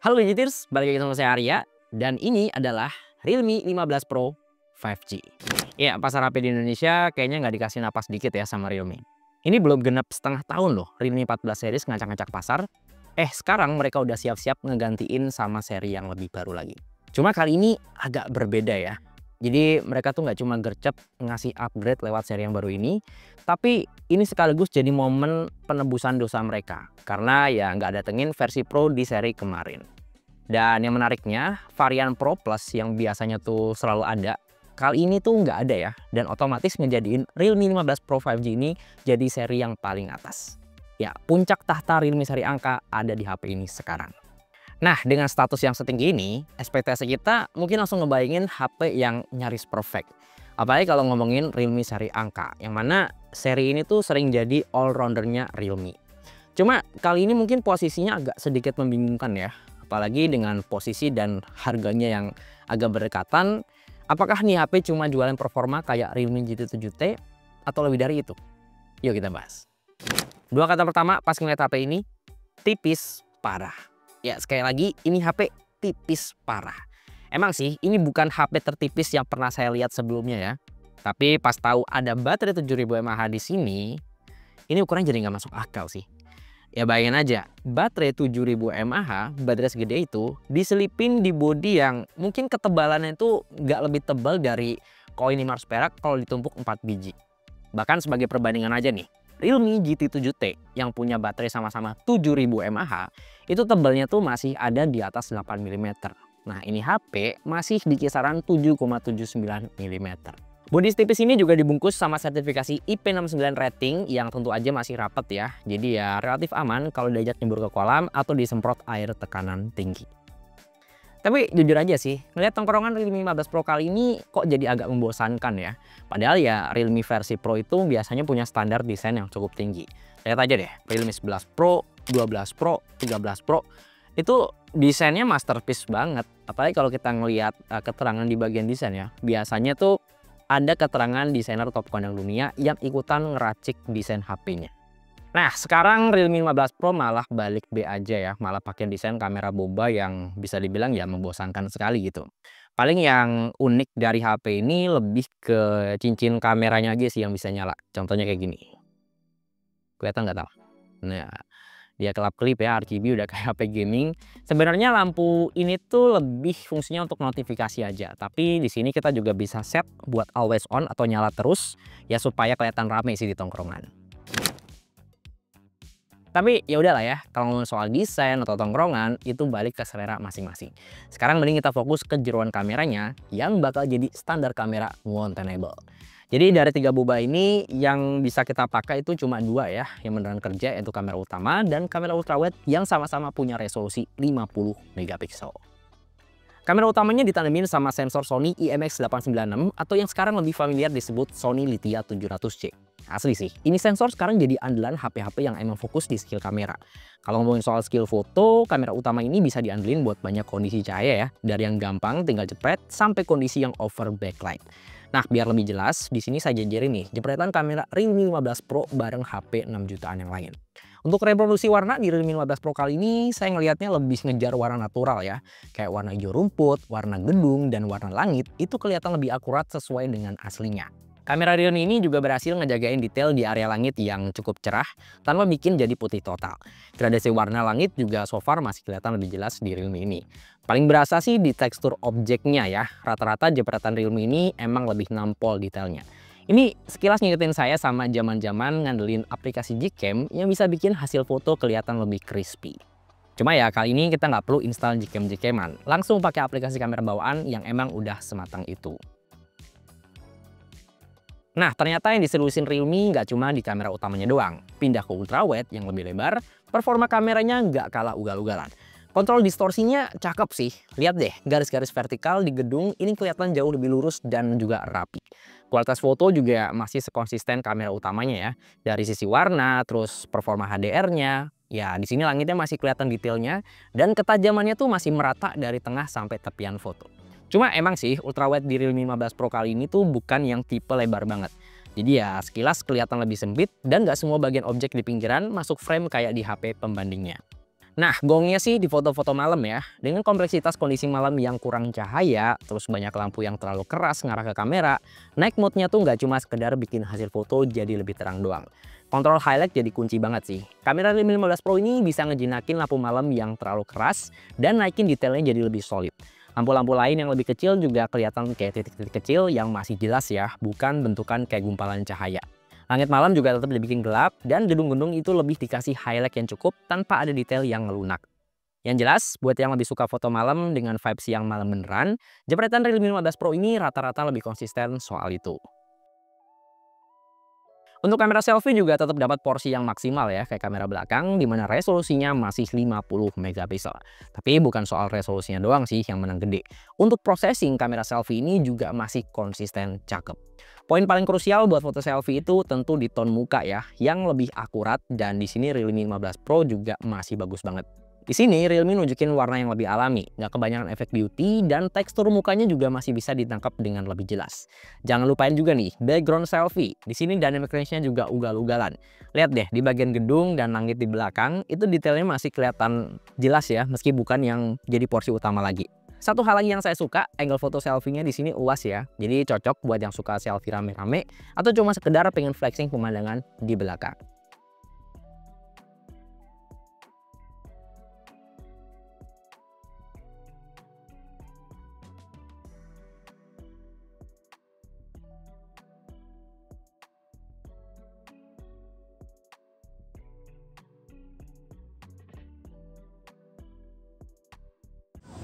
Halo Digiters, balik lagi sama saya Arya. Dan ini adalah Realme 15 Pro 5G. Ya, pasar HP di Indonesia kayaknya nggak dikasih napas dikit ya sama Realme. Ini belum genap setengah tahun loh Realme 14 series ngacak-ngacak pasar. Sekarang mereka udah siap-siap ngegantiin sama seri yang lebih baru lagi. Cuma kali ini agak berbeda ya. Jadi mereka tuh nggak cuma gercep ngasih upgrade lewat seri yang baru ini, tapi ini sekaligus jadi momen penebusan dosa mereka. Karena ya nggak datengin versi Pro di seri kemarin. Dan yang menariknya, varian Pro Plus yang biasanya tuh selalu ada, kali ini tuh nggak ada ya. Dan otomatis ngejadiin Realme 15 Pro 5G ini jadi seri yang paling atas. Ya, puncak tahta Realme seri angka ada di HP ini sekarang. Nah, dengan status yang setinggi ini, ekspektasi kita mungkin langsung ngebayangin HP yang nyaris perfect. Apalagi kalau ngomongin Realme seri angka, yang mana seri ini tuh sering jadi all-roundernya Realme. Cuma kali ini mungkin posisinya agak sedikit membingungkan ya. Apalagi dengan posisi dan harganya yang agak berdekatan. Apakah nih HP cuma jualan performa kayak Realme GT7T atau lebih dari itu? Yuk kita bahas. Dua kata pertama pas ngeliat HP ini, tipis parah. Ya sekali lagi ini HP tipis parah. Emang sih ini bukan HP tertipis yang pernah saya lihat sebelumnya ya. Tapi pas tahu ada baterai 7000 mAh di sini, ini ukurannya jadi nggak masuk akal sih. Ya bayangin aja, baterai 7000 mAh, baterai segede itu diselipin di bodi yang mungkin ketebalannya itu nggak lebih tebal dari koin 500 perak kalau ditumpuk 4 biji. Bahkan sebagai perbandingan aja nih, Realme GT7T yang punya baterai sama-sama 7000 mAh itu tebalnya tuh masih ada di atas 8 mm. Nah ini HP masih di kisaran 7,79 mm. Bodi tipis ini juga dibungkus sama sertifikasi IP69 rating yang tentu aja masih rapat ya. Jadi ya relatif aman kalau diajak nyebur ke kolam atau disemprot air tekanan tinggi. Tapi jujur aja sih, ngeliat tongkrongan Realme 15 Pro kali ini kok jadi agak membosankan ya. Padahal ya Realme versi Pro itu biasanya punya standar desain yang cukup tinggi. Lihat aja deh, Realme 11 Pro, 12 Pro, 13 Pro, itu desainnya masterpiece banget. Apalagi kalau kita ngeliat keterangan di bagian desain ya, biasanya tuh ada keterangan desainer top kondang dunia yang ikutan ngeracik desain HP-nya. Nah, sekarang Realme 15 Pro malah balik B aja ya, malah pakai desain kamera boba yang bisa dibilang ya membosankan sekali gitu. Paling yang unik dari HP ini lebih ke cincin kameranya aja sih yang bisa nyala. Contohnya kayak gini. Kelihatan nggak tahu? Nah, dia kelap-kelip ya, RGB udah kayak HP gaming. Sebenarnya lampu ini tuh lebih fungsinya untuk notifikasi aja, tapi di sini kita juga bisa set buat always on atau nyala terus ya supaya kelihatan rame sih di tongkrongan. Tapi ya udahlah ya, kalau ngomongin soal desain atau tongkrongan itu balik ke selera masing-masing. Sekarang mending kita fokus ke jeroan kameranya yang bakal jadi standar kamera mountable. Jadi dari 3 boba ini yang bisa kita pakai itu cuma 2 ya yang beneran kerja, yaitu kamera utama dan kamera ultrawide yang sama-sama punya resolusi 50 megapiksel. Kamera utamanya ditanemin sama sensor Sony IMX896 atau yang sekarang lebih familiar disebut Sony Lithia 700C. Asli sih, ini sensor sekarang jadi andalan HP-HP yang emang fokus di skill kamera. Kalau ngomongin soal skill foto, kamera utama ini bisa diandelin buat banyak kondisi cahaya ya. Dari yang gampang tinggal jepret sampai kondisi yang over backlight. Nah, biar lebih jelas, di sini saya jajarin nih jepretan kamera Realme 15 Pro bareng HP 6 jutaan yang lain. Untuk reproduksi warna di Realme 15 Pro kali ini, saya ngelihatnya lebih ngejar warna natural ya. Kayak warna hijau rumput, warna gedung, dan warna langit itu kelihatan lebih akurat sesuai dengan aslinya. Kamera Realme ini juga berhasil ngejagain detail di area langit yang cukup cerah tanpa bikin jadi putih total. Gradasi warna langit juga so far masih kelihatan lebih jelas di Realme ini. Paling berasa sih di tekstur objeknya ya. Rata-rata jepretan Realme ini emang lebih nampol detailnya. Ini sekilas ngingetin saya sama zaman-zaman ngandelin aplikasi Gcam yang bisa bikin hasil foto kelihatan lebih crispy. Cuma ya kali ini kita nggak perlu install Gcam-Gcaman, langsung pakai aplikasi kamera bawaan yang emang udah sematang itu. Nah, ternyata yang diseriusin Realme nggak cuma di kamera utamanya doang. Pindah ke ultrawide yang lebih lebar, performa kameranya nggak kalah ugal-ugalan. Kontrol distorsinya cakep sih. Lihat deh, garis-garis vertikal di gedung ini kelihatan jauh lebih lurus dan juga rapi. Kualitas foto juga masih sekonsisten kamera utamanya ya. Dari sisi warna, terus performa HDR-nya. Ya, di sini langitnya masih kelihatan detailnya dan ketajamannya tuh masih merata dari tengah sampai tepian foto. Cuma emang sih ultrawide di Realme 15 Pro kali ini tuh bukan yang tipe lebar banget. Jadi ya sekilas kelihatan lebih sempit dan nggak semua bagian objek di pinggiran masuk frame kayak di HP pembandingnya. Nah, gongnya sih di foto-foto malam ya. Dengan kompleksitas kondisi malam yang kurang cahaya, terus banyak lampu yang terlalu keras ngarah ke kamera, night mode-nya tuh nggak cuma sekedar bikin hasil foto jadi lebih terang doang. Kontrol highlight jadi kunci banget sih. Kamera Realme 15 Pro ini bisa ngejinakin lampu malam yang terlalu keras dan naikin detailnya jadi lebih solid. Lampu-lampu lain yang lebih kecil juga kelihatan kayak titik-titik kecil yang masih jelas ya, bukan bentukan kayak gumpalan cahaya. Langit malam juga tetap dibikin gelap dan gedung-gedung itu lebih dikasih highlight yang cukup tanpa ada detail yang ngelunak. Yang jelas, buat yang lebih suka foto malam dengan vibes yang malam beneran, jepretan Realme 15 Pro ini rata-rata lebih konsisten soal itu. Untuk kamera selfie juga tetap dapat porsi yang maksimal ya, kayak kamera belakang di mana resolusinya masih 50 megapiksel. Tapi bukan soal resolusinya doang sih yang menang gede. Untuk processing kamera selfie ini juga masih konsisten cakep. Poin paling krusial buat foto selfie itu tentu di tone muka ya, yang lebih akurat dan di sini Realme 15 Pro juga masih bagus banget. Di sini Realme nunjukin warna yang lebih alami, nggak kebanyakan efek beauty dan tekstur mukanya juga masih bisa ditangkap dengan lebih jelas. Jangan lupain juga nih background selfie. Di sini dynamic range-nya juga ugal-ugalan. Lihat deh di bagian gedung dan langit di belakang itu detailnya masih kelihatan jelas ya, meski bukan yang jadi porsi utama lagi. Satu hal lagi yang saya suka, angle foto selfie-nya di sini luas ya. Jadi cocok buat yang suka selfie rame-rame atau cuma sekedar pengen flexing pemandangan di belakang.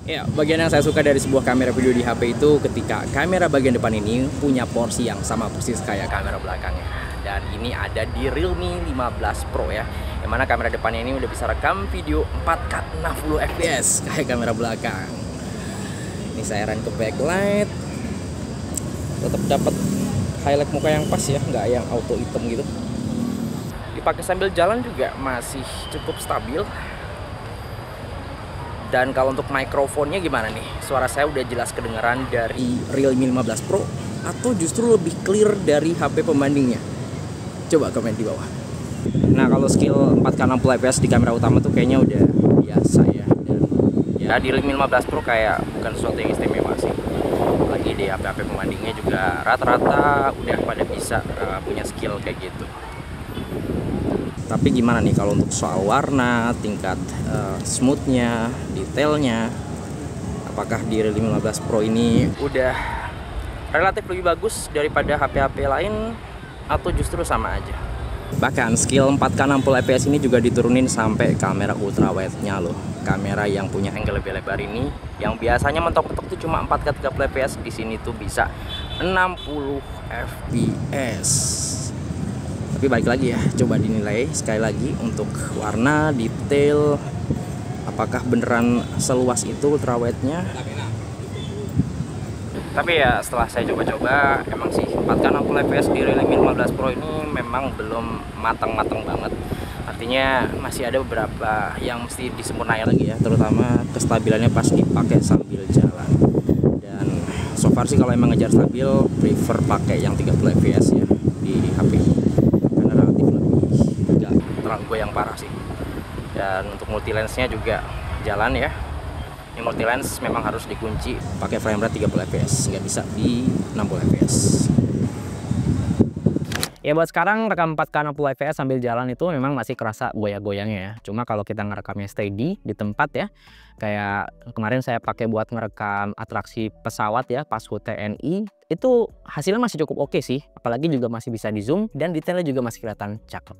Ya, bagian yang saya suka dari sebuah kamera video di HP itu ketika kamera bagian depan ini punya porsi yang sama persis kayak kamera belakangnya. Dan ini ada di Realme 15 Pro ya, yang mana kamera depannya ini udah bisa rekam video 4K 60 fps kayak kamera belakang. Ini saya run ke backlight, tetap dapat highlight muka yang pas ya, nggak yang auto hitam gitu. Dipakai sambil jalan juga masih cukup stabil. Dan kalau untuk mikrofonnya gimana nih? Suara saya udah jelas kedengaran dari Realme 15 Pro atau justru lebih clear dari HP pembandingnya? Coba komen di bawah. Nah, kalau skill 4K 60 fps di kamera utama tuh kayaknya udah biasa ya. Dan ya di Realme 15 Pro kayak bukan sesuatu yang istimewa sih. Lagi di HP-HP pembandingnya juga rata-rata udah pada bisa punya skill kayak gitu. Tapi gimana nih kalau untuk soal warna, tingkat smoothnya, detailnya, apakah di Realme 15 Pro ini udah relatif lebih bagus daripada HP-HP lain atau justru sama aja? Bahkan skill 4K 60 fps ini juga diturunin sampai kamera ultrawide-nya loh. Kamera yang punya angle lebih lebar ini yang biasanya mentok-mentok tuh cuma 4K 30 fps, di sini tuh bisa 60 fps. Tapi balik lagi ya, coba dinilai sekali lagi untuk warna, detail, apakah beneran seluas itu ultrawide-nya. Tapi ya setelah saya coba-coba, emang sih 4K 60 fps di Realme 15 Pro ini memang belum matang-matang banget. Artinya masih ada beberapa yang mesti disempurnakan lagi ya, terutama kestabilannya pas dipakai sambil jalan. Dan so far sih kalau emang ngejar stabil, prefer pakai yang 30 fps ya di HP. Terlalu goyang parah sih. Dan untuk multi lensnya juga jalan ya. Ini multi lens memang harus dikunci pakai frame rate 30 fps, nggak bisa di 60 fps. Ya buat sekarang rekam 4K 60 fps sambil jalan itu memang masih kerasa goyang-goyangnya ya. Cuma kalau kita ngerekamnya steady di tempat ya, kayak kemarin saya pakai buat ngerekam atraksi pesawat ya pas HUT TNI, itu hasilnya masih cukup oke sih. Apalagi juga masih bisa di zoom dan detailnya juga masih kelihatan cakep.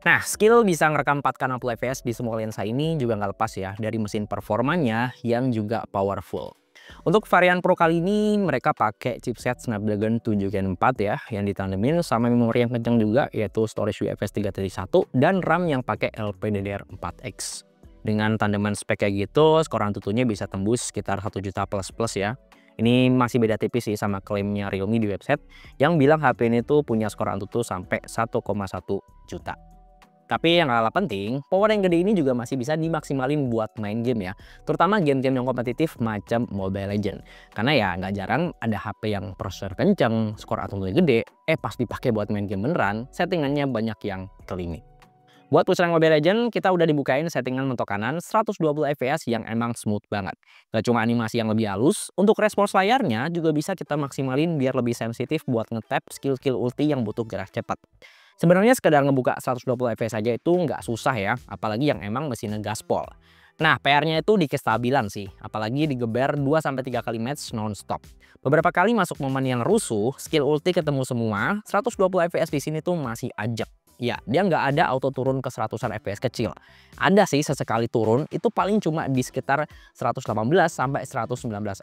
Nah, skill bisa ngerekam 4K 60 fps di semua lensa ini juga nggak lepas ya dari mesin performanya yang juga powerful. Untuk varian Pro kali ini mereka pakai chipset Snapdragon 7 Gen 4 ya, yang ditandemin sama memori yang kencang juga yaitu storage UFS 3.1 dan RAM yang pakai LPDDR4X. Dengan tandeman spek kayak gitu, skor Antutunya bisa tembus sekitar 1 juta plus ya. Ini masih beda tipis sih sama klaimnya Realme di website yang bilang HP ini tuh punya skor Antutu sampai 1,1 juta. Tapi yang gak kalah penting, power yang gede ini juga masih bisa dimaksimalin buat main game ya. Terutama game-game yang kompetitif macam Mobile Legends. Karena ya nggak jarang ada HP yang prosesor kenceng, skor Antutunya gede, pas dipakai buat main game beneran, settingannya banyak yang ke limit. Buat push rank Mobile Legends, kita udah dibukain settingan mentok kanan 120 fps yang emang smooth banget. Gak cuma animasi yang lebih halus, untuk respons layarnya juga bisa kita maksimalin biar lebih sensitif buat ngetap skill-skill ulti yang butuh gerak cepat. Sebenarnya sekedar ngebuka 120 fps aja itu nggak susah ya, apalagi yang emang mesinnya gaspol. Nah, PR-nya itu di kestabilan sih, apalagi digeber 2-3 kali match non-stop. Beberapa kali masuk momen yang rusuh, skill ulti ketemu semua, 120 fps di sini tuh masih ajak. Ya, dia nggak ada auto turun ke 100-an fps kecil. Ada sih sesekali turun, itu paling cuma di sekitar 118-119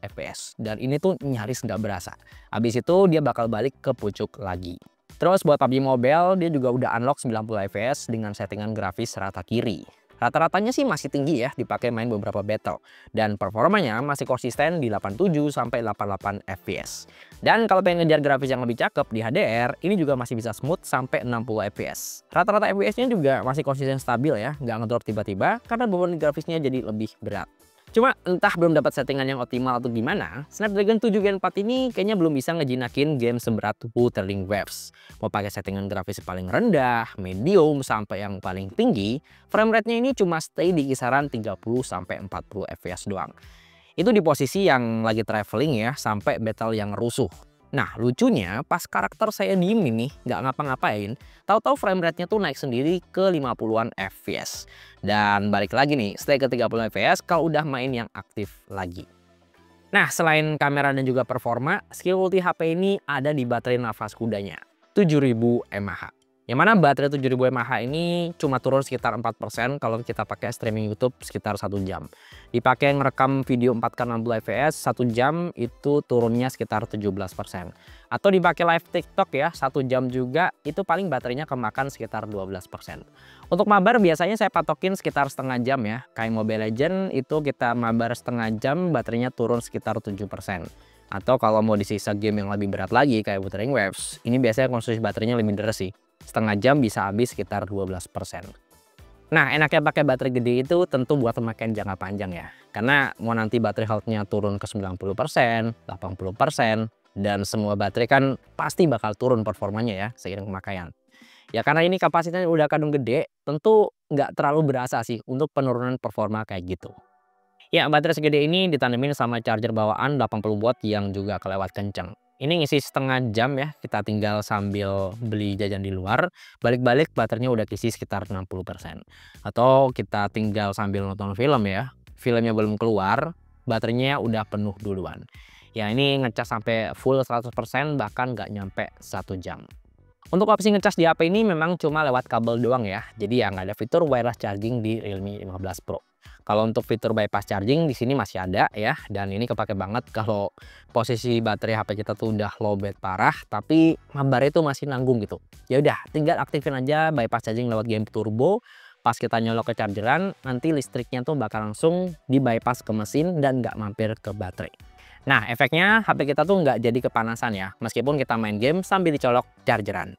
fps. Dan ini tuh nyaris nggak berasa. Habis itu dia bakal balik ke pucuk lagi. Terus buat PUBG Mobile, dia juga udah unlock 90 fps dengan settingan grafis rata kiri. Rata-ratanya sih masih tinggi ya, dipakai main beberapa battle. Dan performanya masih konsisten di 87-88 fps. Dan kalau pengen ngejar grafis yang lebih cakep di HDR, ini juga masih bisa smooth sampai 60 fps. Rata-rata fps-nya juga masih konsisten stabil ya, nggak ngedrop tiba-tiba karena beban grafisnya jadi lebih berat. Cuma entah belum dapat settingan yang optimal atau gimana, Snapdragon 7 Gen 4 ini kayaknya belum bisa ngejinakin game seberat Wuthering Waves. Mau pakai settingan grafis paling rendah, medium, sampai yang paling tinggi, frame rate-nya ini cuma stay di kisaran 30-40 fps doang. Itu di posisi yang lagi traveling ya, sampai battle yang rusuh. Nah, lucunya pas karakter saya diem ini nggak ngapa-ngapain, tahu-tahu frame rate-nya tuh naik sendiri ke 50-an fps. Dan balik lagi nih, stay ke 30 fps kalau udah main yang aktif lagi. Nah, selain kamera dan juga performa, skill ulti HP ini ada di baterai nafas kudanya, 7000 mAh. Yang mana baterai 7000 mAh ini cuma turun sekitar 4% kalau kita pakai streaming YouTube sekitar 1 jam. Dipakai ngerekam video 4K 60 fps 1 jam itu turunnya sekitar 17%. Atau dipakai live TikTok ya 1 jam juga itu paling baterainya kemakan sekitar 12%. Untuk mabar biasanya saya patokin sekitar setengah jam ya. Kayak Mobile Legends itu kita mabar setengah jam baterainya turun sekitar 7%. Atau kalau mau disisa game yang lebih berat lagi kayak Wuthering Waves, ini biasanya konsumsi baterainya lebih deres sih. Setengah jam bisa habis sekitar 12%. Nah, enaknya pakai baterai gede itu tentu buat pemakaian jangka panjang ya. Karena mau nanti baterai health-nya turun ke 90%, 80%, dan semua baterai kan pasti bakal turun performanya ya seiring pemakaian. Ya karena ini kapasitasnya udah kadung gede, tentu nggak terlalu berasa sih untuk penurunan performa kayak gitu. Ya, baterai segede ini ditandemin sama charger bawaan 80 watt yang juga kelewat kenceng. Ini ngisi setengah jam ya, kita tinggal sambil beli jajan di luar, balik-balik baterainya udah keisi sekitar 60%. Atau kita tinggal sambil nonton film ya, filmnya belum keluar, baterainya udah penuh duluan. Ya ini ngecas sampai full 100% bahkan nggak nyampe 1 jam. Untuk opsi ngecas di HP ini memang cuma lewat kabel doang ya, jadi ya nggak ada fitur wireless charging di Realme 15 Pro. Kalau untuk fitur bypass charging di sini masih ada ya, dan ini kepake banget kalau posisi baterai HP kita tuh udah lowbat parah, tapi mabar itu masih nanggung gitu. Ya udah, tinggal aktifin aja bypass charging lewat game turbo. Pas kita nyolok ke chargeran, nanti listriknya tuh bakal langsung di bypass ke mesin dan nggak mampir ke baterai. Nah, efeknya HP kita tuh nggak jadi kepanasan ya, meskipun kita main game sambil dicolok chargeran.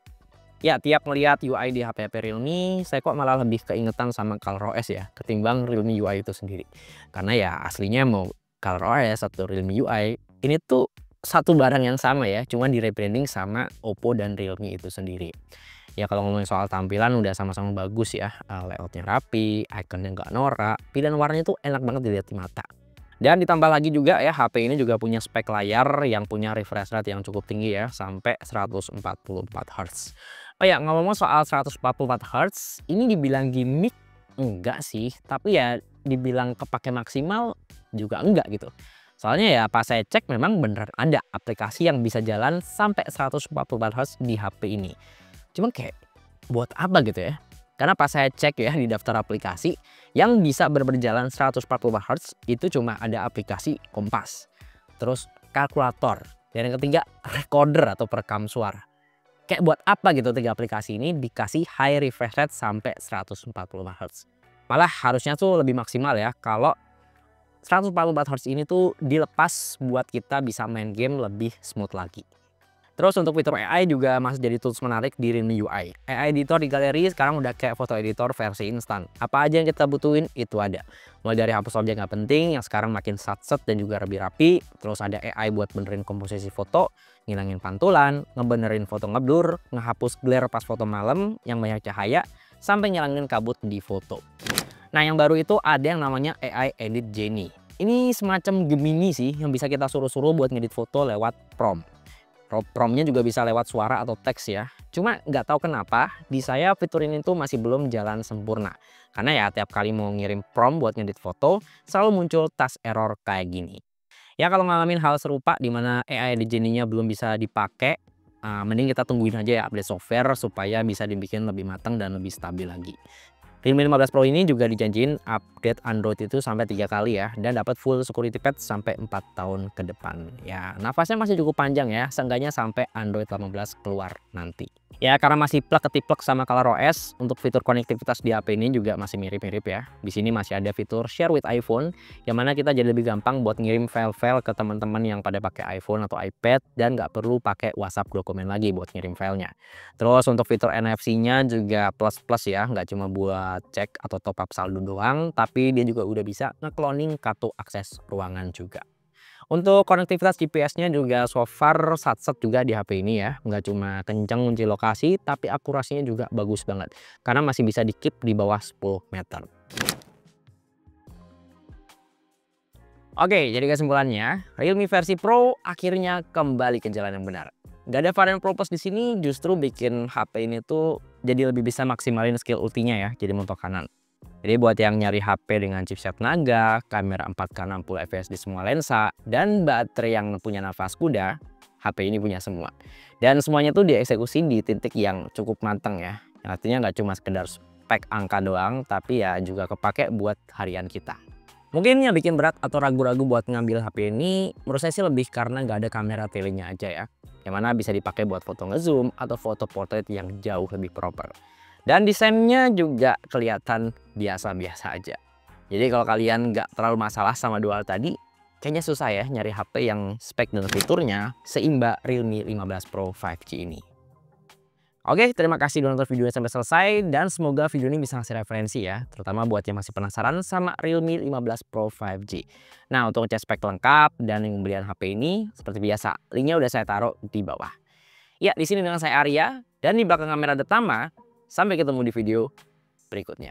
Ya, tiap ngelihat UI di HP-HP Realme, saya kok malah lebih keingetan sama ColorOS ya, ketimbang Realme UI itu sendiri. Karena ya aslinya mau ColorOS atau Realme UI, ini tuh satu barang yang sama ya, cuma di rebranding sama Oppo dan Realme itu sendiri. Ya kalau ngomongin soal tampilan udah sama-sama bagus ya, layoutnya rapi, ikonnya nggak norak, pilihan warnanya tuh enak banget dilihat di mata. Dan ditambah lagi juga ya, HP ini juga punya spek layar yang punya refresh rate yang cukup tinggi ya, sampai 144 Hz. Oh ya, ngomong-ngomong soal 144 Hz, ini dibilang gimmick enggak sih, tapi ya dibilang kepake maksimal juga enggak gitu. Soalnya ya pas saya cek memang bener ada aplikasi yang bisa jalan sampai 144 Hz di HP ini. Cuman kayak buat apa gitu ya? Karena pas saya cek ya di daftar aplikasi yang bisa berjalan 144 Hz itu cuma ada aplikasi Kompas, terus kalkulator, dan yang ketiga recorder atau perekam suara. Kayak buat apa gitu 3 aplikasi ini dikasih high refresh rate sampai 144 Hz. Malah harusnya tuh lebih maksimal ya kalau 144 Hz ini tuh dilepas buat kita bisa main game lebih smooth lagi. Terus untuk fitur AI juga masih jadi tools menarik di Realme UI. AI editor di galeri sekarang udah kayak foto editor versi instan. Apa aja yang kita butuhin itu ada. Mulai dari hapus objek nggak penting yang sekarang makin satset dan juga lebih rapi. Terus ada AI buat benerin komposisi foto, ngilangin pantulan, ngebenerin foto ngeblur, ngehapus glare pas foto malam yang banyak cahaya, sampai ngilangin kabut di foto. Nah, yang baru itu ada yang namanya AI Edit Genie. Ini semacam Gemini sih yang bisa kita suruh-suruh buat ngedit foto lewat prompt. Promptnya juga bisa lewat suara atau teks ya. Cuma nggak tahu kenapa di saya fitur ini tuh masih belum jalan sempurna. Karena ya tiap kali mau ngirim prompt buat ngedit foto selalu muncul task error kayak gini. Ya kalau ngalamin hal serupa di mana AI Edit Genie-nya belum bisa dipakai, mending kita tungguin aja ya update software supaya bisa dibikin lebih matang dan lebih stabil lagi. Realme 15 Pro ini juga dijanjiin update Android itu sampai 3 kali ya, dan dapat full security patch sampai 4 tahun ke depan. Ya, nafasnya masih cukup panjang ya, seenggaknya sampai Android 18 keluar nanti. Ya, karena masih plug ketiplek sama ColorOS, untuk fitur konektivitas di HP ini juga masih mirip-mirip ya. Di sini masih ada fitur share with iPhone, yang mana kita jadi lebih gampang buat ngirim file-file ke teman-teman yang pada pakai iPhone atau iPad, dan nggak perlu pakai WhatsApp dokumen lagi buat ngirim filenya. Terus untuk fitur NFC-nya juga plus-plus ya, nggak cuma buat cek atau top up saldo doang, tapi dia juga udah bisa nge-cloning kartu akses ruangan juga. Untuk konektivitas GPS-nya juga so far sat-set juga di HP ini ya, nggak cuma kenceng ngunci lokasi, tapi akurasinya juga bagus banget, karena masih bisa di-keep di bawah 10 meter. Oke, jadi kesimpulannya, Realme versi Pro akhirnya kembali ke jalan yang benar. Gak ada varian Pro Plus di sini justru bikin HP ini tuh jadi lebih bisa maksimalin skill ultinya ya, jadi montok kanan. Jadi buat yang nyari HP dengan chipset Naga, kamera 4K 60 fps di semua lensa, dan baterai yang punya nafas kuda, HP ini punya semua. Dan semuanya tuh dieksekusi di titik yang cukup matang ya. Yang artinya nggak cuma sekedar spek angka doang, tapi ya juga kepake buat harian kita. Mungkin yang bikin berat atau ragu-ragu buat ngambil HP ini, menurut saya sih lebih karena nggak ada kamera telenya aja ya. Yang mana bisa dipakai buat foto ngezoom atau foto portrait yang jauh lebih proper. Dan desainnya juga kelihatan biasa-biasa aja. Jadi kalau kalian nggak terlalu masalah sama dua hal tadi, kayaknya susah ya nyari HP yang spek dan fiturnya seimbang Realme 15 Pro 5G ini. Oke, terima kasih udah nonton videonya sampai selesai, dan semoga video ini bisa ngasih referensi ya, terutama buat yang masih penasaran sama Realme 15 Pro 5G. Nah, untuk ngecek spek lengkap dan yang pembelian HP ini, seperti biasa, linknya udah saya taruh di bawah. Ya, di sini dengan saya Arya, dan di belakang kamera ada Tama. Sampai ketemu di video berikutnya.